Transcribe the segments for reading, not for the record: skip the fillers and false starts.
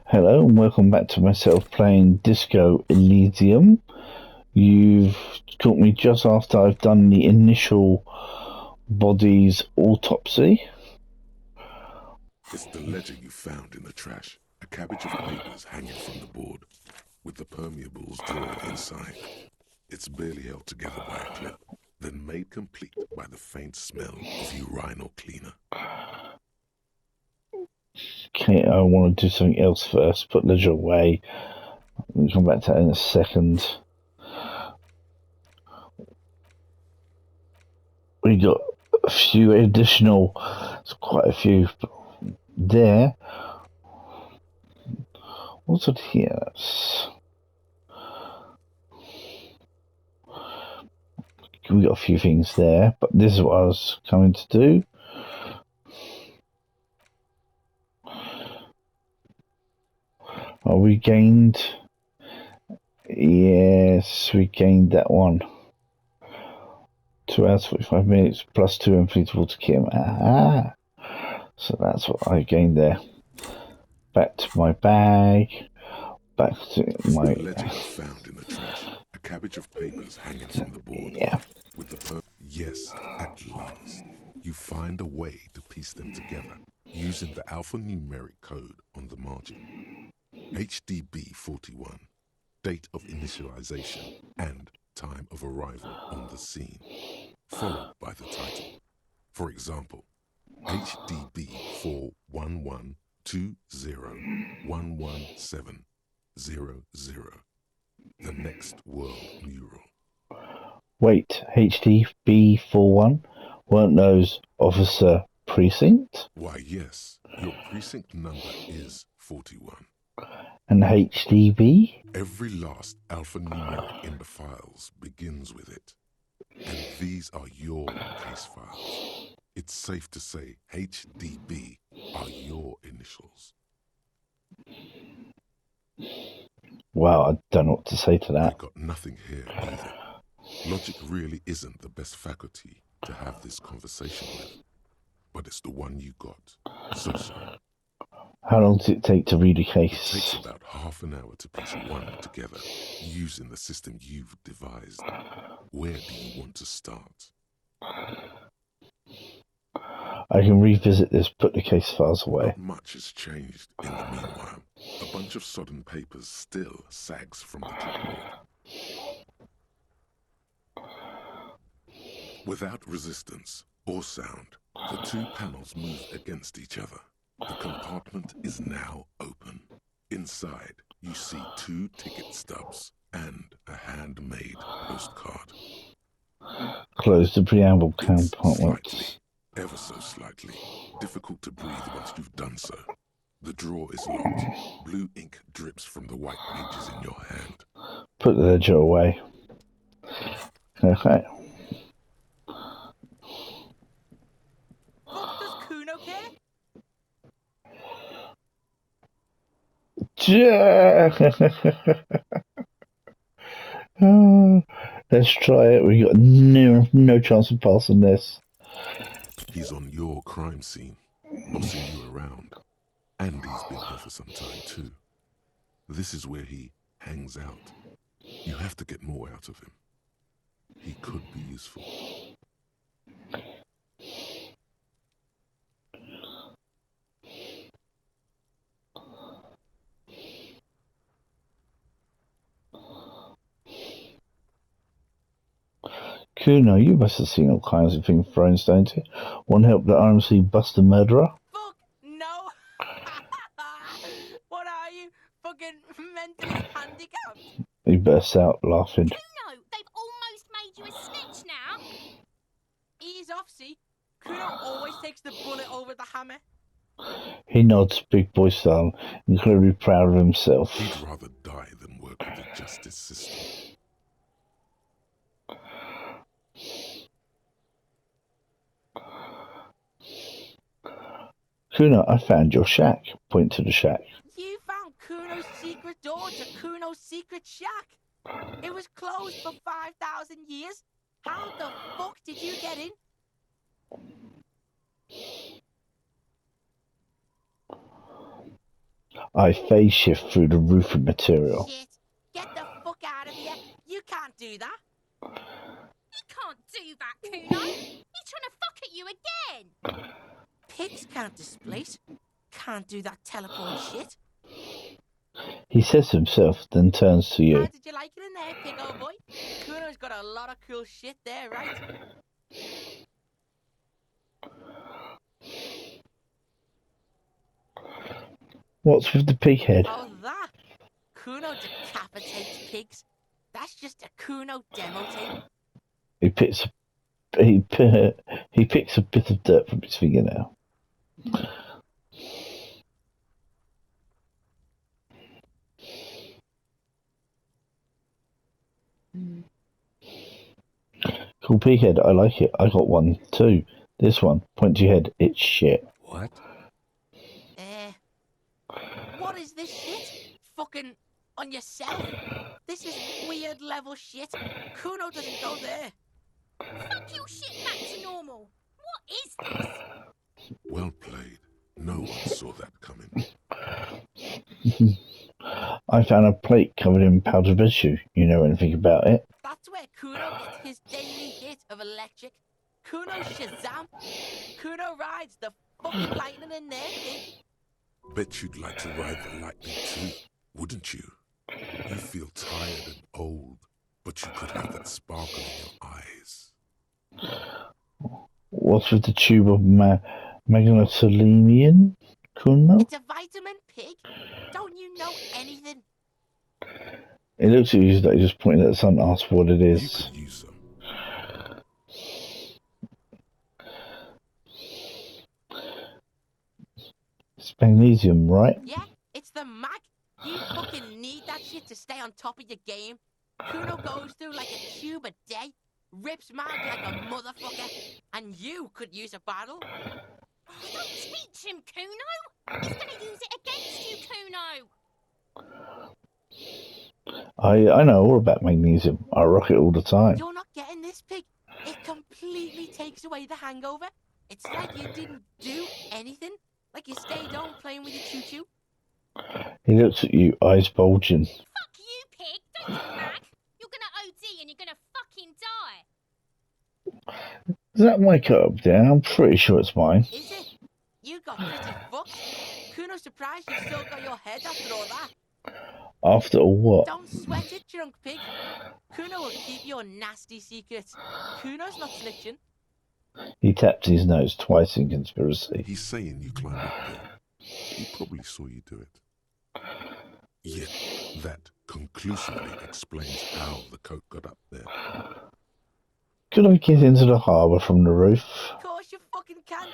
Hello and welcome back to myself playing Disco Elysium. You've caught me just after I've done the initial body's autopsy. It's the ledger you found in the trash. A cabbage of papers hanging from the board, with the permeables drawer inside. It's barely held together by a clip, then made complete by the faint smell of urinal cleaner. Okay, I want to do something else first. Put ledger away. We'll come back to that in a second. We got a few additional, quite a few there. What's it here? We got a few things there, but this is what I was coming to do. Oh, we gained. Yes, we gained that one. 2 hours 45 minutes plus 2 inflatable to Kim. Aha! So that's what I gained there. Back to my bag. Back to my. The ledger you found in the trash. A cabbage of papers hanging from the board. Yeah. With the Yes, at last. You find a way to piece them together using the alphanumeric code on the margin. HDB 41. Date of initialization and time of arrival on the scene, followed by the title. For example, HDB 41120117000, the next world mural. Wait, HDB41? Weren't those Officer Precinct? Why, yes, your precinct number is 41. And HDB? Every last alphanumeric in the files begins with it. And these are your case files. It's safe to say HDB are your initials. Wow, I don't know what to say to that. I got nothing here either. Logic really isn't the best faculty to have this conversation with, but it's the one you got. So sorry. How long does it take to read a It case? takes about half an hour to piece one together using the system you've devised. Where do you want to start? I can revisit this, put the case files away. Not much has changed in the meanwhile. A bunch of sodden papers still sags from the clipboard. Without resistance or sound, the two panels move against each other. The compartment is now open. Inside, you see 2 ticket stubs and a handmade postcard. Close the preamble It's compartment. slightly, ever so slightly, difficult to breathe once you've done so. The drawer is locked. Blue ink drips from the white pages in your hand. Put the ledger away. Okay. Fuck does Kuno care? Let's try it. We got no chance of passing this. He's on your crime scene, bossing you around. And he's been here for some time too. This is where he hangs out. You have to get more out of him. He could be useful. Kuno, you must have seen all kinds of things thrown stones here. Want help the RMC bust the murderer? Fuck no! What are you? Fucking mentally handicapped? He bursts out laughing. Kuno, they've almost made you a snitch now. Ease off, see? Kuno always takes the bullet over the hammer. He nods, big boy style, incredibly proud of himself. He'd rather die than work with the justice system. Kuno, I found your shack. Point to the shack. You found Kuno's secret door to Kuno's secret shack. It was closed for 5,000 years. How the fuck did you get in? I phase shift through the roofing material. Shit. Get the fuck out of here. You can't do that. He can't do that, Kuno. He's trying to fuck at you again. Pigs can't displace. Can't do that teleport shit. He says himself, then turns to you. How did you like it in there, pig old boy? Kuno's got a lot of cool shit there, right? What's with the pig head? Oh, that. Kuno decapitates pigs. That's just a Kuno demo tape. He picks a bit of dirt from his fingernail. Cool pig head, I like it. I got one too. This one, point to your head, it's shit. What? What is this shit? Fucking on yourself? This is weird level shit. Kuno doesn't go there. Fuck your shit back to normal. What is this? Well played. No one saw that coming. I found a plate covered in powdered residue. You know anything about it? That's where Kuno gets his daily hit of electric. Kuno Shazam. Kuno rides the fucking lightning in there, pig. Bet you'd like to ride the lightning too, wouldn't you? You feel tired and old, but you could have that sparkle in your eyes. What's with the tube of magnetolemium, Kuno? It's a vitamin, pig. Don't you know anything? It looks at you like you're just pointing at the sun and asks what it You is. could use some. It's magnesium, right? Yeah, it's the mag. You fucking need that shit to stay on top of your game. Kuno goes through like a tube a day, rips mag like a motherfucker, and you could use a battle. Oh, don't teach him, Kuno. He's going to use it against you, Kuno. I know all about magnesium. I rock it all the time. You're not getting this, pig. It completely takes away the hangover. It's like you didn't do anything. Like you stayed home playing with your choo-choo. He looks at you, eyes bulging. Fuck you, pig. Don't do mag. You're going to OD and you're going to fucking die. Is that my cut up there? I'm pretty sure it's mine. Is it? You got pretty fucked. Kuno's surprised you still got your head after all that. After all what? Don't sweat it, drunk pig. Kuno will keep your nasty secrets. Kuno's not snitching. He tapped his nose twice in conspiracy. He's saying you climbed up there. He probably saw you do it. Yet that conclusively explains how the coat got up there. Could I get into the harbour from the roof? Of course you fucking can.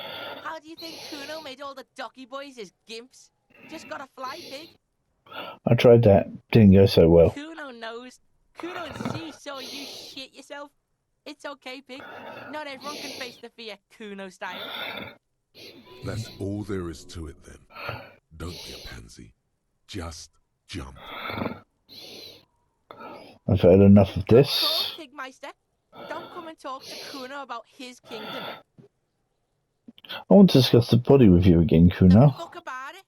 How do you think Kuno made all the docky boys his gimps? Just gotta fly, pig. I tried that. Didn't go so well. Kuno knows. Kuno and C saw you shit yourself. It's okay, pig. Not everyone can face the fear Kuno style. That's all there is to it then. Don't be a pansy. Just jump. I've heard enough of Cool, this. Pigmeister. Don't come and talk to Kuno about his kingdom. I want to discuss the body with you again, The Kuno. fuck about it?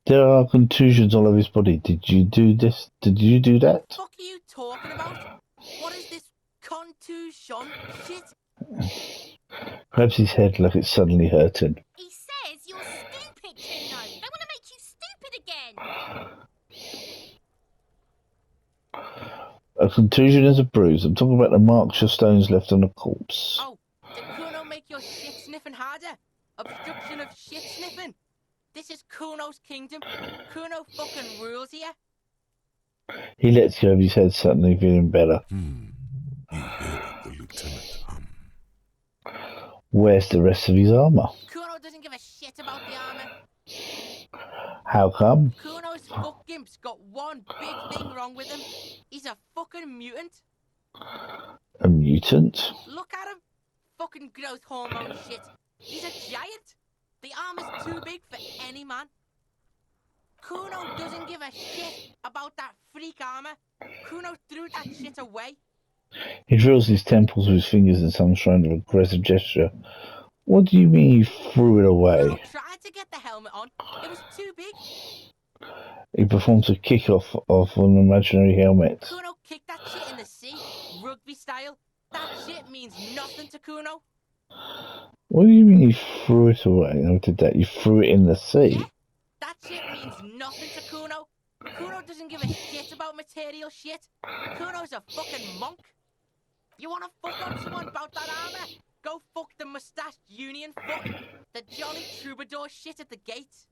There are contusions all over his body. Did you do this? Did you do that? The fuck are you talking about? What is this contusion shit? Grabs his head like it's suddenly hurting. He says you're stupid, Kuno. They want to make you stupid again. A contusion is a bruise. I'm talking about the marks your stones left on a corpse. Oh, did Kuno make your shit sniffing harder? Obstruction of shit sniffing? This is Kuno's kingdom. Kuno fucking rules here. He lets go of his head, suddenly feeling better. You hear the lieutenant hum. Where's the rest of his armour? Kuno doesn't give a shit about the armor. How come? Kuno's fuck gimp's got one big thing wrong with him. He's a fucking mutant. A mutant? Look at him. Fucking growth hormone shit. He's a giant. The armor's too big for any man. Kuno doesn't give a shit about that freak armor. Kuno threw that shit away. He drills his temples with his fingers in some kind of aggressive gesture. What do you mean you threw it Kuno away? tried to get the helmet on. It was too big. He performs a kick-off of an imaginary helmet. Kuno kicked that shit in the sea, rugby style. That shit means nothing to Kuno. What do you mean you threw it away? How did that? You threw it in the sea? Yeah, that shit means nothing to Kuno. Kuno doesn't give a shit about material shit. Kuno's a fucking monk. You wanna fuck on someone about that armor? Go fuck the mustached union fuck. The Johnny Troubadour shit at the gate.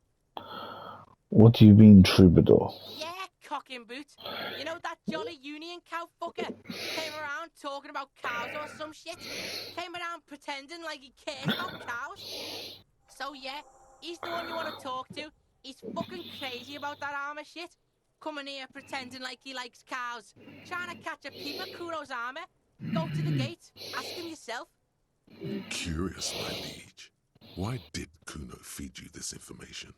What do you mean, troubadour? Yeah, cock and boot. You know that jolly union cow fucker? Came around talking about cows or some shit. Came around pretending like he cares about cows. So yeah, he's the one you want to talk to. He's fucking crazy about that armor shit. Coming here pretending like he likes cows. Trying to catch a peep at Kuro's armor. Go to the gate. Ask him yourself. Curious, my liege. Why did Kuno feed you this information?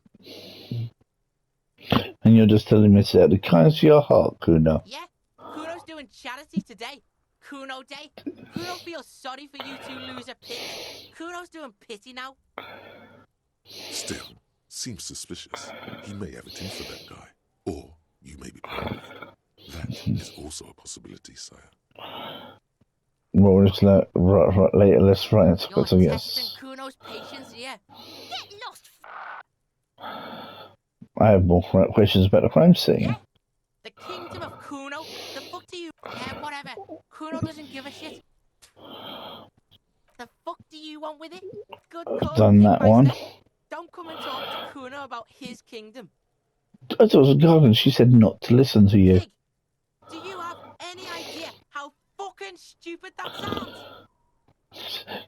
And you're just telling me to out the kindness of your heart, Kuno. Yeah, Kuno's doing charity today. Kuno Day. Kuno feels sorry for you two loser pigs. Kuno's doing pity now. Still, seems suspicious. He may have it in for that guy. Or you may be paranoid. That is also a possibility, sire. Well, it's like, right, later, let's write it. You're So testing yes, Kuno's patience here. Get lost. I have more questions about the crime scene. Yeah. The kingdom of Kuno. The fuck do you... Yeah, whatever. Kuno doesn't give a shit. The fuck do you want with it? Good call, Done that one. Pigmeister. Don't come and talk to Kuno about his kingdom. I thought it was a garden. She said not to listen to you. Pig, do you have any idea how fucking stupid that sounds?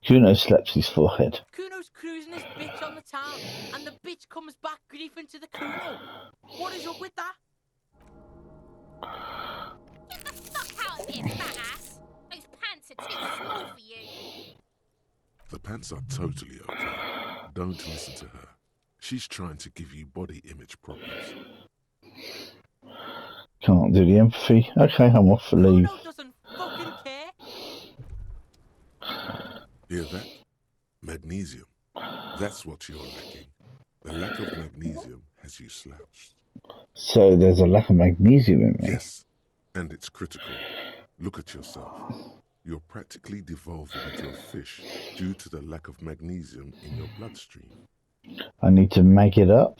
Kuno slaps his forehead. Kuno's cruising his bitch on the town, and the bitch comes back griefing to the Kuno. What is up with that? Get the fuck out of here, fat ass. Those pants are too small for you. The pants are totally okay. Don't listen to her. She's trying to give you body image problems. Can't do the empathy. Okay, I'm off for leave. Kuno doesn't fucking care. Hear that? Magnesium. That's what you're lacking. The lack of magnesium has you slouched. So there's a lack of magnesium in me. Yes, and it's critical. Look at yourself. You're practically devolving into a fish due to the lack of magnesium in your bloodstream. I need to mag it up.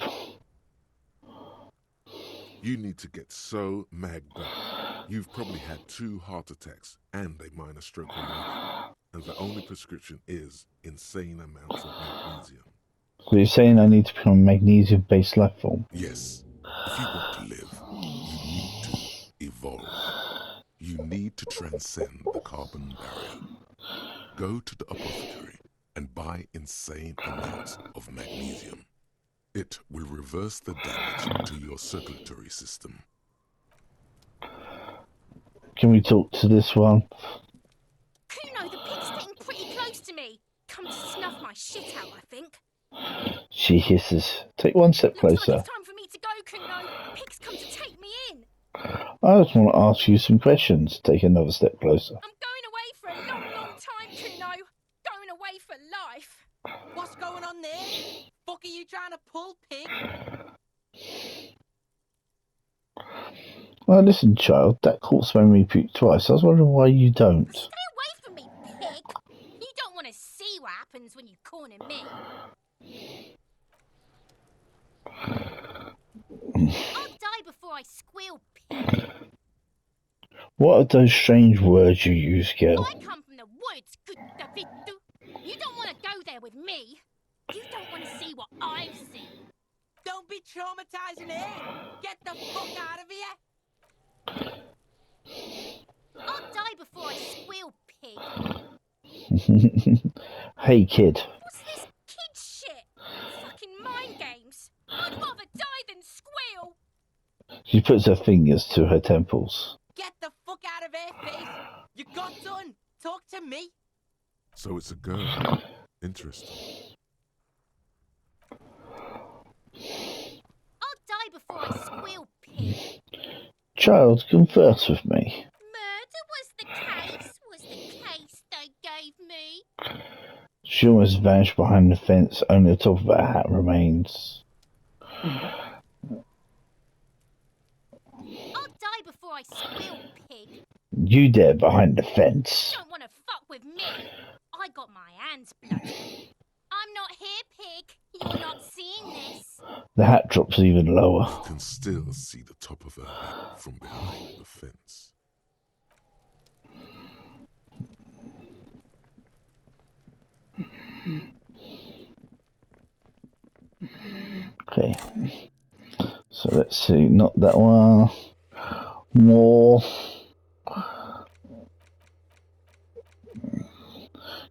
You need to get so magged up. You've probably had 2 heart attacks and a minor stroke already. And the only prescription is insane amounts of magnesium. So you're saying I need to become a magnesium-based life form? Yes, if you want to live, you need to evolve. You need to transcend the carbon barrier. Go to the apothecary and buy insane amounts of magnesium. It will reverse the damage to your circulatory system. Can we talk to this one? Kuno, the pig's getting pretty close to me. Come to snuff my shit out, I think. She hisses. Take one step Looks like closer. it's time for me to go, Kuno. Pig's come to take me in. I just want to ask you some questions. Take another step closer. I'm going away for a long, long time, Kuno. Going away for life. What's going on there? Fuck are you trying to pull, pig? Well, listen, child. That corpse made me puke twice. I was wondering why you don't. Stay away from me, pig. You don't want to see what happens when you corner me. I'll die before I squeal, pig. What are those strange words you use, girl? I come from the woods, good Davidu. You don't want to go there with me. You don't want to see what I've seen. Don't be traumatizing her. Get the fuck out of here. I'll die before I squeal, pig. Hey, kid. What's this kid shit? Fucking mind games. I'd rather die than squeal. She puts her fingers to her temples. Get the fuck out of her face. You got done. Talk to me. So it's a girl. Interesting. I'll die before I squeal, pig. Child, converse with me. Murder was the case they gave me. She almost vanished behind the fence. Only the top of her hat remains. I'll die before I squeal, pig. You there behind the fence. Don't want to fuck with me. I got my hands bloody. I'm not here, pig. You're not seeing this. The hat drops even lower. You can still see the top of her hat from behind the fence. Okay. So let's see. Not that one. More.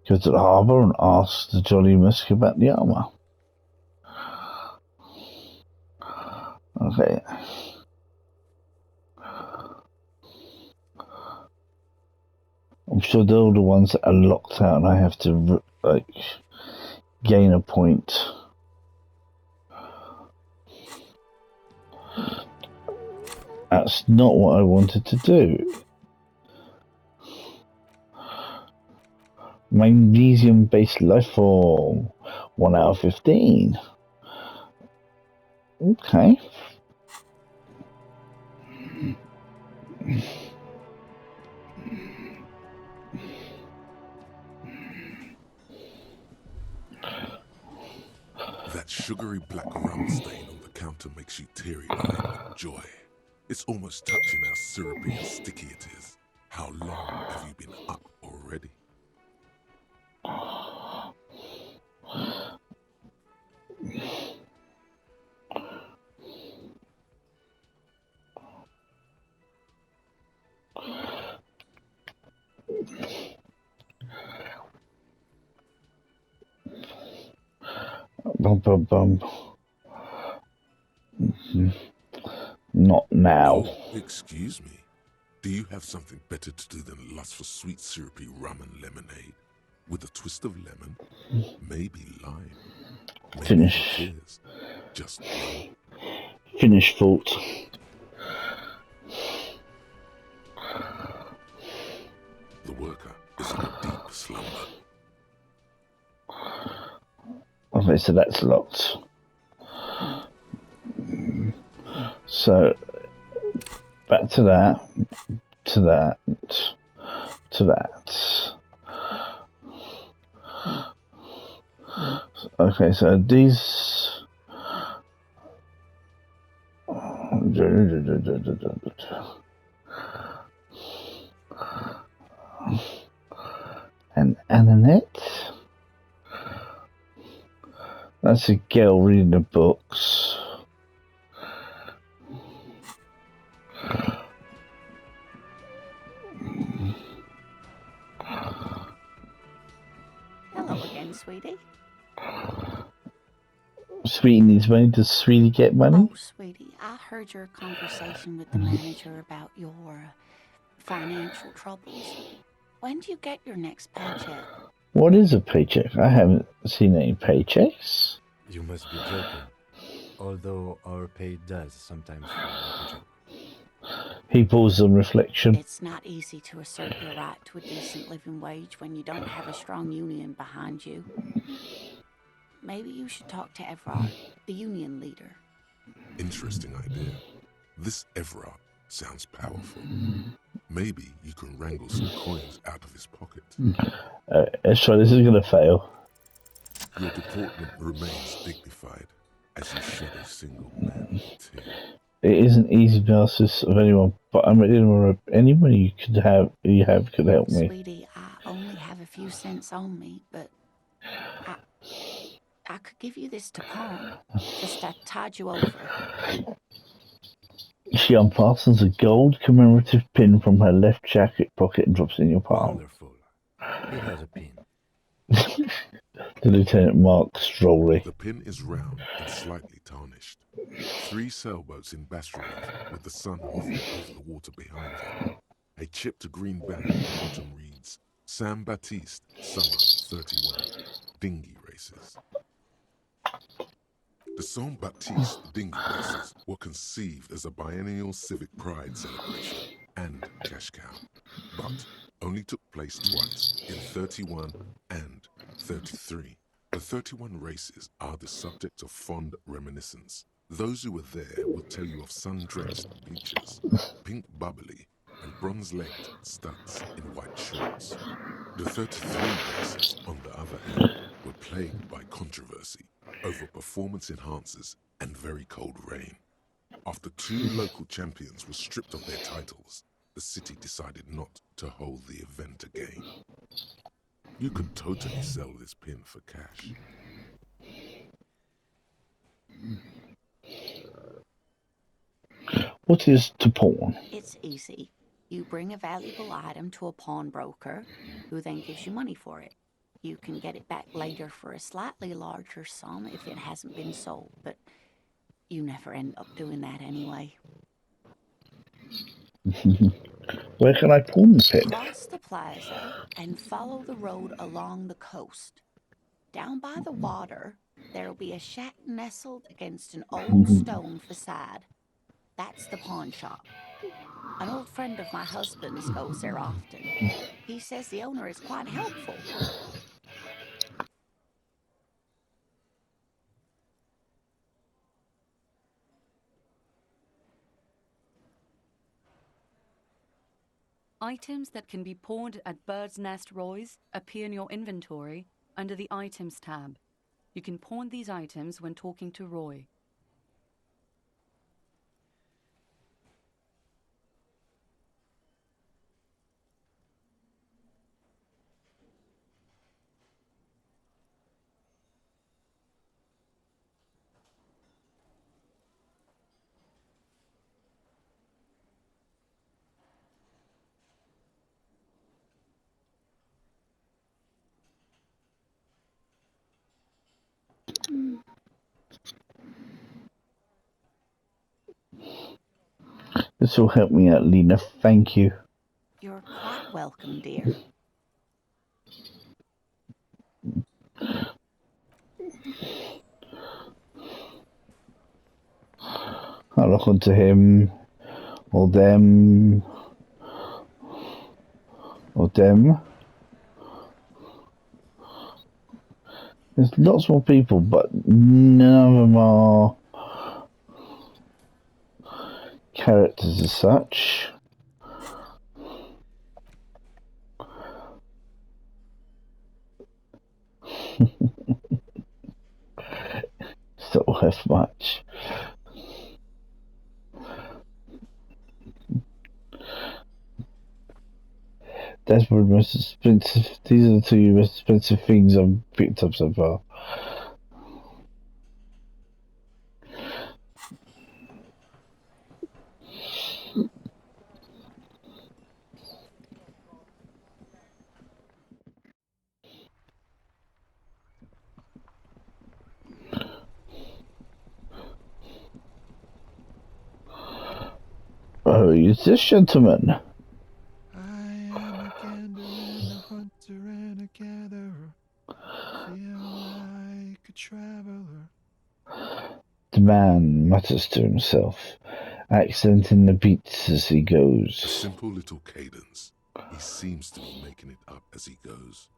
Go to the harbour and ask the Jolly Musk about the armour. Okay. I'm sure they're all the ones that are locked out and I have to, like, gain a point. That's not what I wanted to do. Magnesium-based life form. 1 hour 15. Okay. That sugary black rum stain on the counter makes you teary-eyed with joy. It's almost touching how syrupy and sticky it is. How long have you been up already? Bum, bum, bum. Not now. Oh, excuse me. Do you have something better to do than lust for sweet syrupy rum and lemonade? With a twist of lemon? Maybe lime? Maybe Finish. tears? Just rum? Finish thought. The worker is in a deep slumber. Okay, so that's locked. So, back to that, to that, to that. Okay, so these... And Annette? That's a girl reading the books. Hello again, sweetie. Sweetie needs money. Does Sweetie get money? Oh, sweetie, I heard your conversation with the manager about your financial troubles. When do you get your next paycheck? What is a paycheck? I haven't seen any paychecks. You must be joking. Although our pay does sometimes feel like a joke. He paused on reflection. It's not easy to assert your right to a decent living wage when you don't have a strong union behind you. Maybe you should talk to Everard, the union leader. Interesting idea. This Everard sounds powerful. Maybe you can wrangle some coins out of his pocket. Let's try. This is going to fail. Your deportment remains dignified as you shed a single manly tear. It isn't easy to ask this of anyone, but I'm ready to anyone you could help me. Sweetie, I only have a few cents on me, but I could give you this to pawn. Just to tide you over. She unfastens a gold commemorative pin from her left jacket pocket and drops it in your palm. Wonderful. Here has a pin. The lieutenant marks drolly. The pin is round and slightly tarnished. 3 sailboats in bas relief with the sun hovering over the water behind them. A chipped green banner at the bottom reads, Sam Baptiste, Summer 31, Dinghy Races. The Saint Baptiste dinghy races were conceived as a biennial civic pride celebration and cash cow, but only took place twice, in 31 and 33. The 31 races are the subject of fond reminiscence. Those who were there will tell you of sun-drenched beaches, pink bubbly, and bronze-legged studs in white shorts. The 33 races, on the other hand, were plagued by controversy over performance enhancers and very cold rain. After 2 local champions were stripped of their titles, the city decided not to hold the event again. You could totally sell this pin for cash. What is to pawn? It's easy. You bring a valuable item to a pawnbroker, who then gives you money for it. You can get it back later for a slightly larger sum if it hasn't been sold, but you never end up doing that anyway. Where can I pawn the pin? Cross the plaza and follow the road along the coast. Down by the water, there'll be a shack nestled against an old stone facade. That's the pawn shop. An old friend of my husband's goes there often. He says the owner is quite helpful. Items that can be pawned at Bird's Nest Roy's appear in your inventory under the Items tab. You can pawn these items when talking to Roy. This will help me out, Lena. Thank you. You're quite welcome, dear. I'll look onto him, or them, or them. There's lots more people, but none of them are characters as such. It's not worth much. That's one of the most expensive. These are the 2 most expensive things I've picked up so far. Oh, is this gentleman? I am a gander and a hunter and a gatherer. Feel like a traveler. The man mutters to himself, accenting the beats as he A goes. simple little cadence. He seems to be making it up as he goes.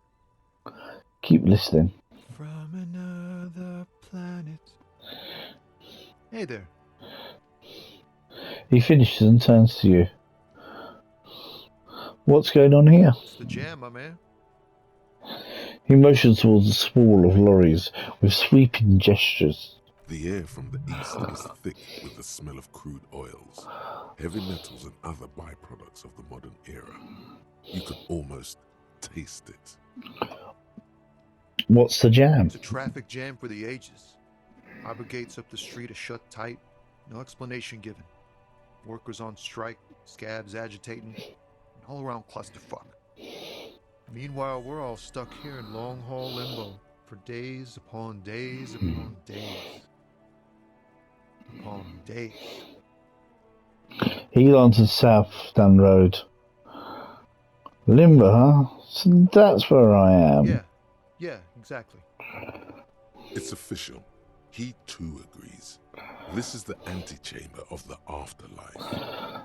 Keep listening. From another planet. Hey there. He finishes and turns to you. What's going on here? It's the jam, my man. He motions towards a sprawl of lorries with sweeping gestures. The air from the east is thick with the smell of crude oils, heavy metals and other byproducts of the modern era. You could almost taste it. What's the jam? It's a traffic jam for the ages. Harbor gates up the street are shut tight. No explanation given. Workers on strike, scabs agitating, an all-around clusterfuck. Meanwhile, we're all stuck here in long-haul limbo for days upon days upon days. Upon days. He lances south down the road. Limber, huh? So that's where I am. Yeah, exactly. It's official. He too agrees. This is the antechamber of the afterlife.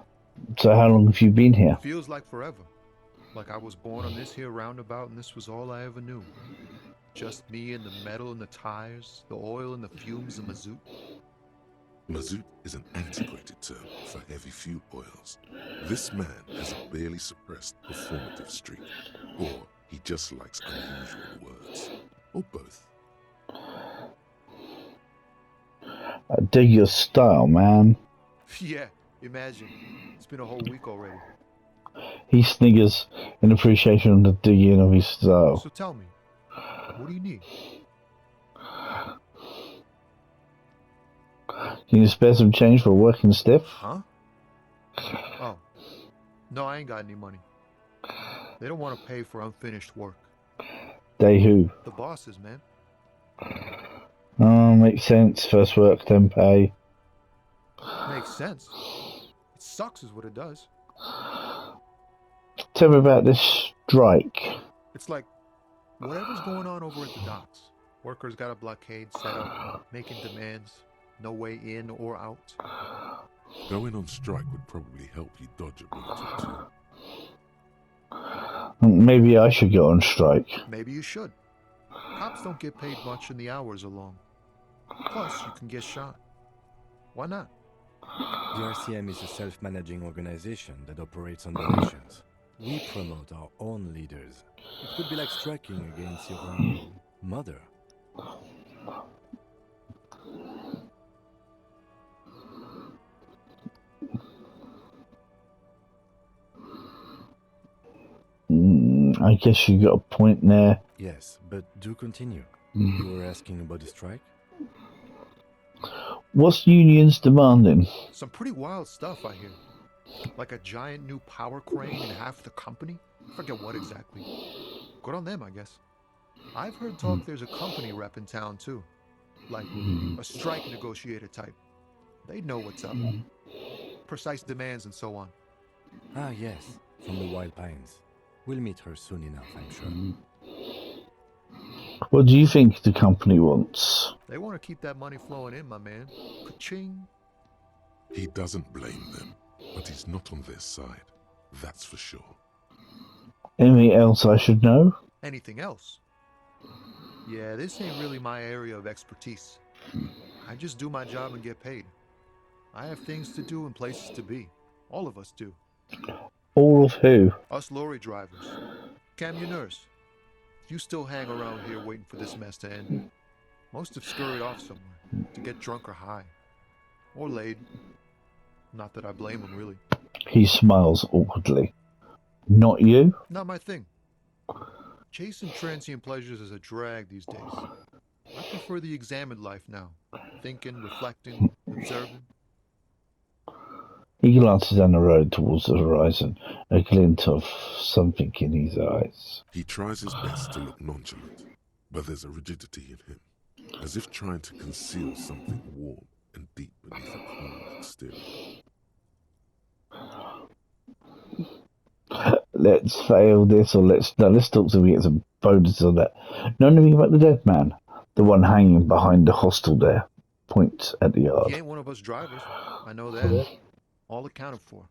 So how long have you been here? Feels like forever. Like I was born on this here roundabout and this was all I ever knew. Just me and the metal and the tires, the oil and the fumes of mazout. Mazout is an antiquated term for heavy fuel oils. This man has a barely suppressed performative streak, or he just likes unusual words, or both. I dig your style, man. Yeah, imagine. It's been a whole week already. He sniggers in appreciation of the digging of his style. So tell me, what do you need? Can you spare some change for working stiff? Huh? Oh. No, I ain't got any money. They don't want to pay for unfinished work. They who? The bosses, man. Oh, makes sense. First work, then pay. Makes sense. It sucks is what it does. Tell me about this strike. It's like whatever's going on over at the docks. Workers got a blockade set up, making demands, no way in or out. Going on strike would probably help you dodge a bullet or two. Maybe I should go on strike. Maybe you should. Cops don't get paid much and the hours are long. Plus, you can get shot. Why not? The RCM is a self-managing organization that operates on donations. We promote our own leaders. It could be like striking against your own mother. I guess you got a point there. Yes, but do continue. You were asking about the strike? What's unions demanding? Some pretty wild stuff, I hear. Like a giant new power crane in half the company? Forget what exactly. Good on them, I guess. I've heard talk there's a company rep in town, too. Like a strike negotiator type. They'd know what's up. Precise demands and so on. Ah, yes, from the Wild Pines. We'll meet her soon enough, I'm sure. What do you think the company wants? They want to keep that money flowing in, my man. Ka-ching. He doesn't blame them, but he's not on their side. That's for sure. Anything else I should know? Anything else? Yeah, this ain't really my area of expertise. I just do my job and get paid. I have things to do and places to be. All of us do. All of who? Us lorry drivers. Camionneurs. You still hang around here waiting for this mess to end. Most have scurried off somewhere to get drunk or high. Or laid. Not that I blame them, really. He smiles awkwardly. Not you? Not my thing. Chasing transient pleasures is a drag these days. I prefer the examined life now. Thinking, reflecting, observing. He glances down the road towards the horizon, a glint of something in his eyes. He tries his best to look nonchalant, but there's a rigidity in him, as if trying to conceal something warm and deep beneath a cool exterior. Let's fail this, or let's talk so we get some bonuses on that. Know anything about the dead man? The one hanging behind the hostel there. Point at the yard. He ain't one of us drivers. I know that. All accounted for.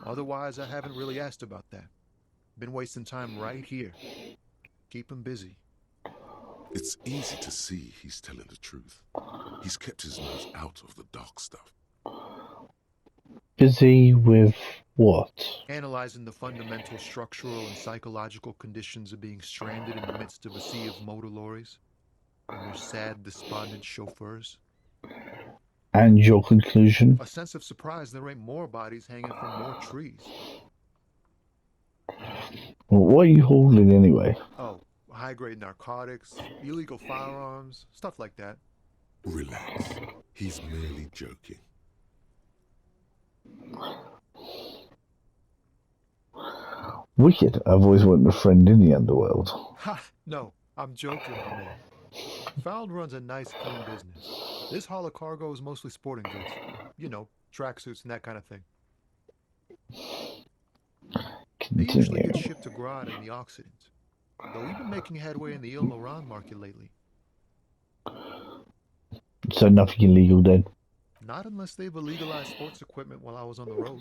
Otherwise, I haven't really asked about that. Been wasting time right here. Keep him busy. It's easy to see he's telling the truth. He's kept his nose out of the dark stuff. Busy with what? Analyzing the fundamental structural and psychological conditions of being stranded in the midst of a sea of motor lorries and their sad, despondent chauffeurs. And your conclusion? A sense of surprise there ain't more bodies hanging from more trees. Well, what are you hauling anyway? Oh, high-grade narcotics, illegal firearms, stuff like that. Relax. He's merely joking. Wicked. I've always wanted a friend in the underworld. Ha! No, I'm joking, my man. Found runs a nice, clean business. This haul of cargo is mostly sporting goods. You know, tracksuits and that kind of thing. They usually get shipped to Grodd in the Occident. Though we've been making headway in the Ile Laurent market lately. So nothing illegal then? Not unless they've illegalized sports equipment while I was on the road.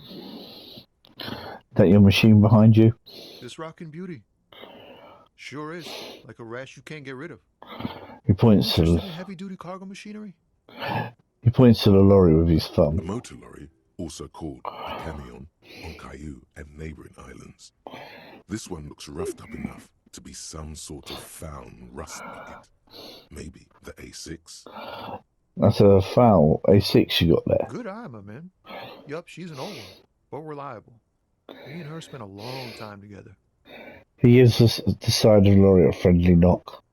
That your machine behind you? This rockin' beauty. Sure is. Like a rash you can't get rid of. He points to Interested the, in heavy-duty cargo machinery? he points to the lorry with his A thumb. motor lorry, also called a camion, on Caillou and neighboring islands. This one looks roughed up enough to be some sort of found rust bucket. Maybe the A6. That's a foul A6 you got there. Good eye, my man. Yup, she's an old one, but reliable. Me and her spent a long time together. He gives us the side of the lorry a friendly knock.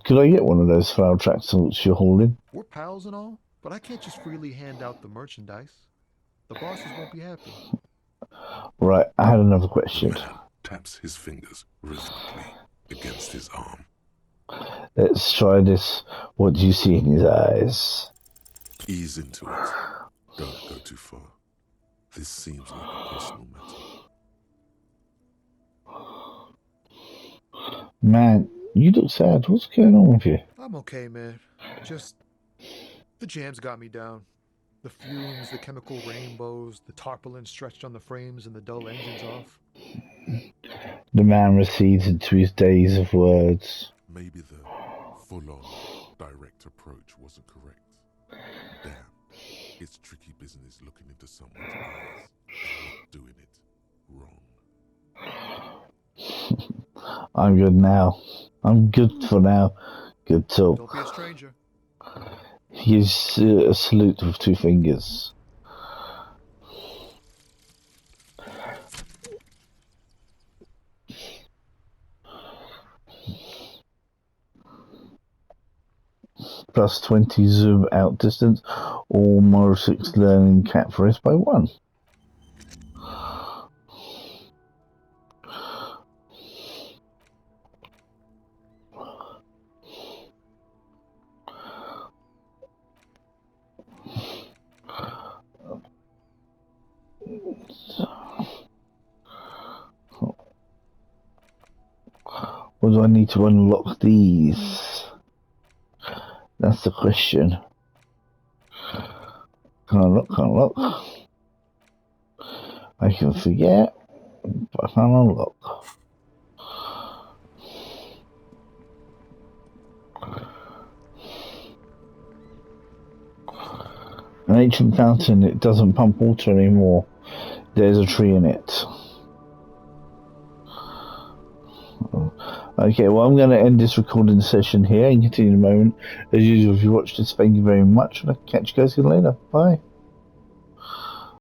Could I get one of those foul tractors you're hauling? We're pals and all, but I can't just freely hand out the merchandise. The bosses won't be happy. Right, I had another The question. man taps his fingers rhythmically against his arm. Let's try this. What do you see in his eyes? Ease into it. Don't go too far. This seems like a personal matter. Man, you look sad. What's going on with you? I'm okay, man. Just the jams got me down. The fumes, the chemical rainbows, the tarpaulin stretched on the frames and the dull engines off. The man recedes into his days of words. Maybe the full-on direct approach wasn't correct. Damn, it's tricky business looking into someone's eyes and not doing it wrong. I'm good now. I'm good for now. Good talk. Don't be a stranger. He gives a salute with two fingers. Plus 20 zoom out distance, or Moral 6 learning cat for by 1. Or do I need to unlock these? That's the question. Can't unlock. I can forget, but I can't unlock. An ancient fountain, it doesn't pump water anymore. There's a tree in it. Okay, well, I'm going to end this recording session here and continue in a moment. As usual, if you watched this, thank you very much, and I'll catch you guys again later. Bye.